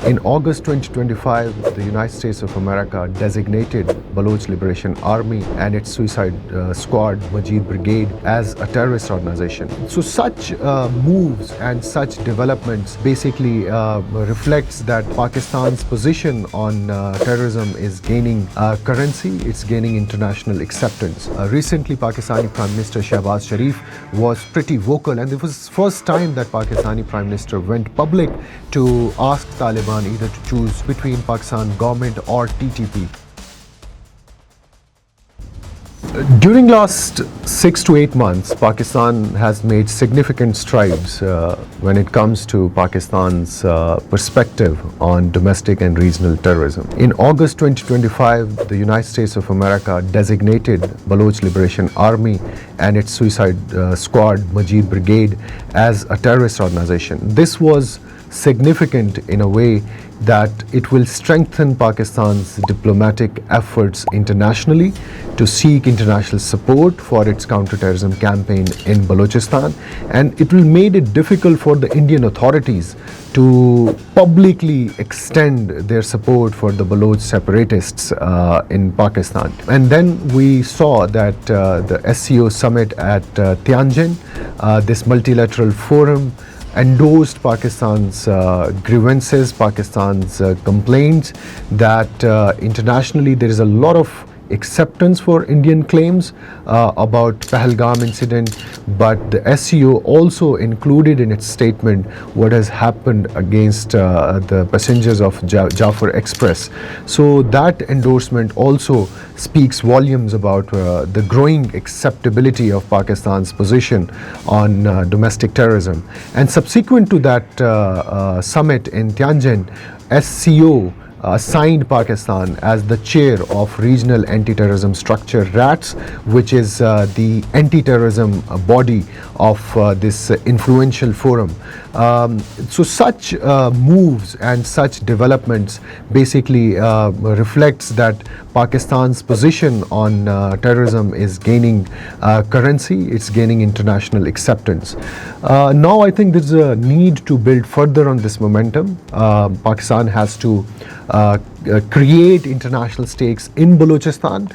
In August 2025, the United States of America designated Baloch Liberation Army and its suicide squad, Majid Brigade, as a terrorist organization. So such moves and such developments basically reflects that Pakistan's position on terrorism is gaining currency, it's gaining international acceptance. Recently, Pakistani Prime Minister Shehbaz Sharif was pretty vocal, and it was the first time that Pakistani Prime Minister went public to ask Taliban either to choose between Pakistan government or TTP. During last 6 to 8 months, Pakistan has made significant strides when it comes to Pakistan's perspective on domestic and regional terrorism. In August 2025, the United States of America designated Baloch Liberation Army and its suicide squad, Majid Brigade, as a terrorist organization. This was significant in a way that it will strengthen Pakistan's diplomatic efforts internationally to seek international support for its counterterrorism campaign in Balochistan, and it will make it difficult for the Indian authorities to publicly extend their support for the Baloch separatists in Pakistan. And then we saw that the SCO summit at Tianjin, this multilateral forum, endorsed Pakistan's grievances, Pakistan's complaints that internationally there is a lot of acceptance for Indian claims about Pahalgam incident, but the SCO also included in its statement what has happened against the passengers of Jafar Express. So that endorsement also speaks volumes about the growing acceptability of Pakistan's position on domestic terrorism. And subsequent to that summit in Tianjin, SCO assigned Pakistan as the chair of regional anti-terrorism structure RATS, which is the anti-terrorism body of this influential forum. So such moves and such developments basically reflects that Pakistan's position on terrorism is gaining currency, it's gaining international acceptance. Now I think there's a need to build further on this momentum. Pakistan has to create international stakes in Balochistan,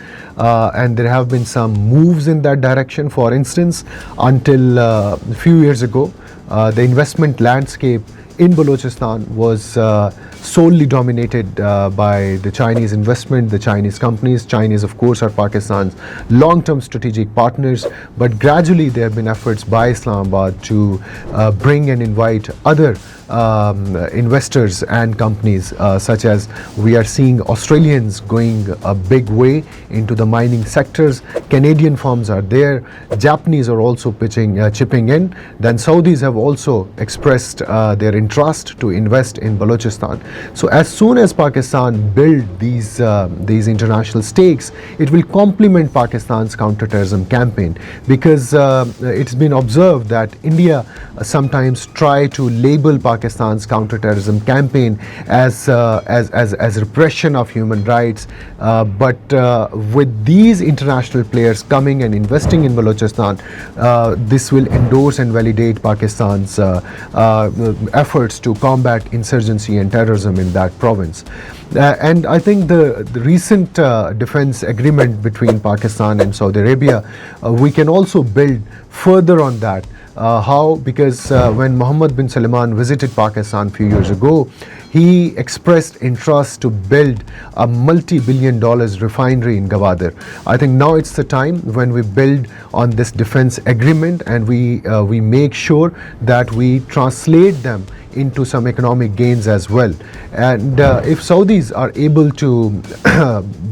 and there have been some moves in that direction. For instance, until a few years ago, the investment landscape in Balochistan was solely dominated by the Chinese investment, the Chinese companies. Chinese, of course, are Pakistan's long-term strategic partners, but gradually there have been efforts by Islamabad to bring and invite other investors and companies, such as we are seeing Australians going a big way into the mining sectors. Canadian firms are there. Japanese are also chipping in. Then Saudis have also expressed their interest to invest in Balochistan. So as soon as Pakistan build these international stakes, it will complement Pakistan's counterterrorism campaign, because it's been observed that India sometimes try to label Pakistan's counterterrorism campaign as repression of human rights, but with these international players coming and investing in Balochistan, this will endorse and validate Pakistan's efforts to combat insurgency and terrorism in that province. And I think the recent defense agreement between Pakistan and Saudi Arabia, we can also build further on that. How? Because when Mohammed bin Salman visited Pakistan a few years ago, he expressed interest to build a multi-billion-dollar refinery in Gwadar. I think now it's the time when we build on this defense agreement, and we make sure that we translate them into some economic gains as well. And if Saudis are able to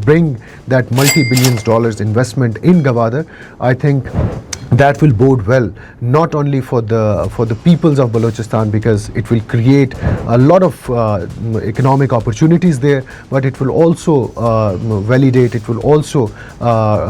bring that multi-billions dollars investment in Gwadar, I think that will bode well not only for the peoples of Balochistan, because it will create a lot of economic opportunities there, but it will also validate, it will also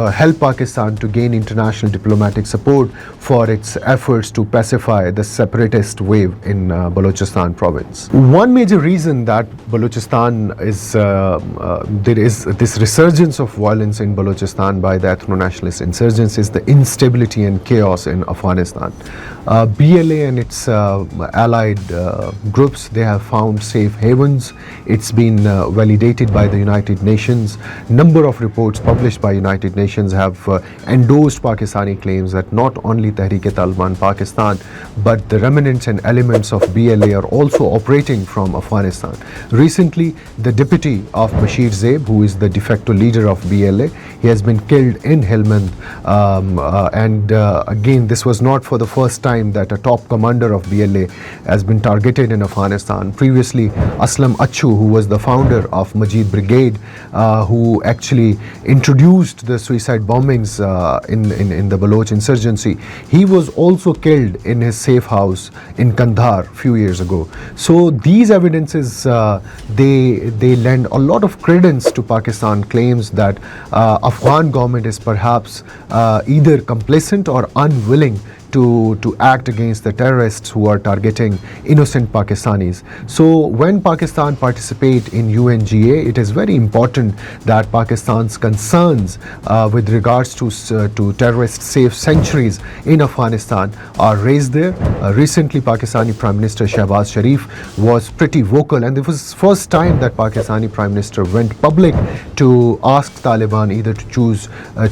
help Pakistan to gain international diplomatic support for its efforts to pacify the separatist wave in Balochistan province. One major reason that Balochistan is there is this resurgence of violence in Balochistan by the ethno-nationalist insurgents is the instability and chaos in Afghanistan. BLA and its allied groups, they have found safe havens. It's been validated by the United Nations. Number of reports published by United Nations have endorsed Pakistani claims that not only Tehreek-e-Taliban Pakistan, but the remnants and elements of BLA are also operating from Afghanistan. Recently, the deputy of Bashir Zaib, who is the de facto leader of BLA, he has been killed in Helmand. Again, this was not for the first time that a top commander of BLA has been targeted in Afghanistan. Previously, Aslam Achu, who was the founder of Majid Brigade, who actually introduced the suicide bombings in the Baloch insurgency, he was also killed in his safe house in Kandahar a few years ago. So these evidences, they lend a lot of credence to Pakistan claims that Afghan government is perhaps either complacent or unwilling to act against the terrorists who are targeting innocent Pakistanis. So when Pakistan participates in UNGA, it is very important that Pakistan's concerns with regards to terrorist safe sanctuaries in Afghanistan are raised there. Recently, Pakistani Prime Minister Shehbaz Sharif was pretty vocal, and it was first time that Pakistani Prime Minister went public to ask Taliban either to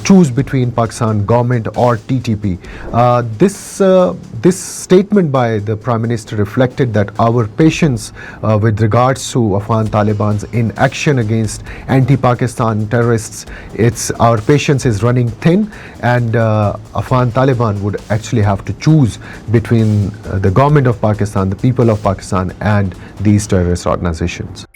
choose between Pakistan government or TTP. This statement by the Prime Minister reflected that our patience with regards to Afghan Taliban's inaction against anti-Pakistan terrorists, our patience is running thin, and Afghan Taliban would actually have to choose between the government of Pakistan, the people of Pakistan, and these terrorist organizations.